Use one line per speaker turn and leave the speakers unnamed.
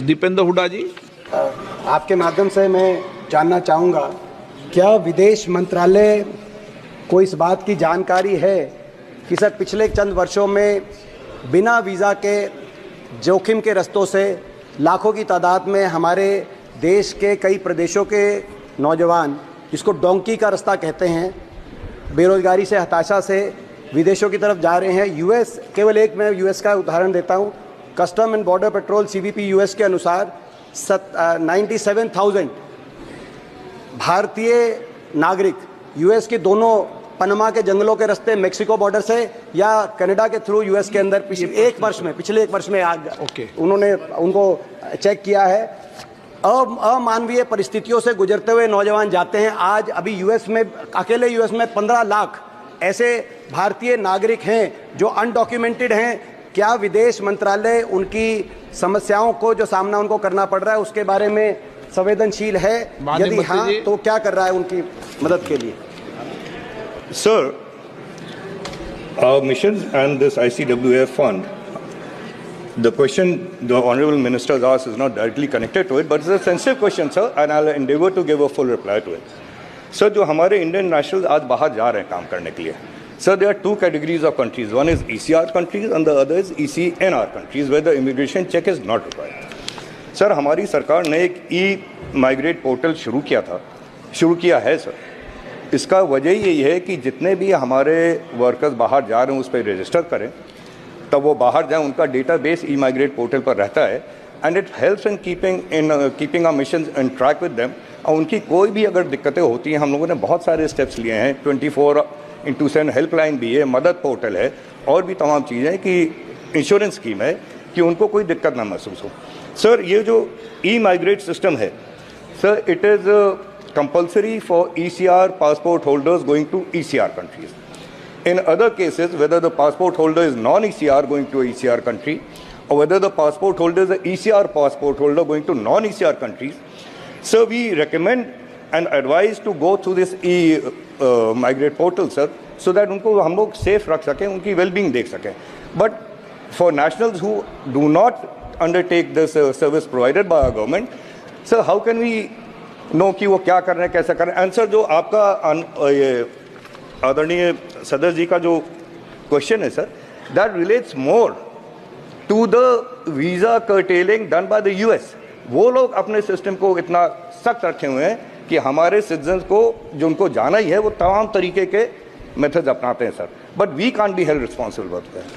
दीपेंद्र हुड्डा जी।
आपके माध्यम से मैं जानना चाहूँगा, क्या विदेश मंत्रालय को इस बात की जानकारी है कि सर पिछले चंद वर्षों में बिना वीज़ा के जोखिम के रस्तों से लाखों की तादाद में हमारे देश के कई प्रदेशों के नौजवान, जिसको डोंकी का रास्ता कहते हैं, बेरोजगारी से हताशा से विदेशों की तरफ जा रहे हैं। यूएस, केवल एक मैं यूएस का उदाहरण देता हूं। Custom and border patrol CBP US के अनुसार 97,000 भारतीय नागरिक यूएस के दोनों पनामा के जंगलों के रास्ते मेक्सिको बॉर्डर से या कनाडा के थ्रू यूएस के अंदर पिछले एक वर्ष में उन्होंने उनको चेक किया है। अमानवीय परिस्थितियों से गुजरते हुए नौजवान जाते हैं। आज अभी यूएस में, अकेले यूएस में 15 लाख ऐसे भारतीय नागरिक हैं जो अनडॉक्यूमेंटेड हैं। क्या विदेश मंत्रालय उनकी समस्याओं को, जो सामना उनको करना पड़ रहा है, उसके बारे में संवेदनशील है? यदि हाँ, तो क्या कर रहा है उनकी मदद के लिए?
Sir, our missions and this ICWF fund, the question the Honourable Minister has asked is not directly connected to it, but it's a sensitive question, sir, and I'll endeavour to give a full reply to it. Sir, जो हमारे Indian nationals आज बाहर जा रहे हैं काम करने के लिए, sir, there are two categories of countries. One is ECR countries and the other is ECNR countries, where the immigration check is not required. Sir, हमारी सरकार ने एक ई-माइग्रेट पोर्टल शुरू किया है सर। इसका वजह यही है कि जितने भी हमारे वर्कर्स बाहर जा रहे हैं उस पर रजिस्टर करें, तब वो बाहर जाएं, उनका डेटाबेस ई-माइग्रेट पोर्टल पर रहता है, and it helps in keeping our missions in track with them. और उनकी कोई भी अगर दिक्कतें होती हैं, हम लोगों ने बहुत सारे स्टेप्स लिए हैं। 24/7 हेल्पलाइन भी है, मदद पोर्टल है, और भी तमाम चीज़ें कि इंश्योरेंस स्कीम है कि उनको कोई दिक्कत ना महसूस हो। सर, ये जो ई-माइग्रेट सिस्टम है sir, it is compulsory for ECR passport holders going to ECR countries. In other cases, whether the passport holder is non-ECR going to ECR country, or whether the passport holder is an ECR passport holder going to non-ECR countries, so we recommend and advise to go through this e-migrate portal, sir, so that उनको हम लोग safe रख सकें, उनकी well-being देख सकें. But for nationals who do not undertake this service provided by our government, sir, how can we know कि वो क्या कर रहे हैं, कैसे कर रहे हैं? आंसर जो आपका ये आदरणीय सदस्य जी का जो क्वेश्चन है sir, that relates more to the visa curtailing done by the US. वो लोग अपने सिस्टम को इतना सख्त रखे हुए हैं कि हमारे सिटीजन्स को, जो उनको जाना ही है, वो तमाम तरीके के मेथड्स अपनाते हैं sir, but we can't be held responsible for that.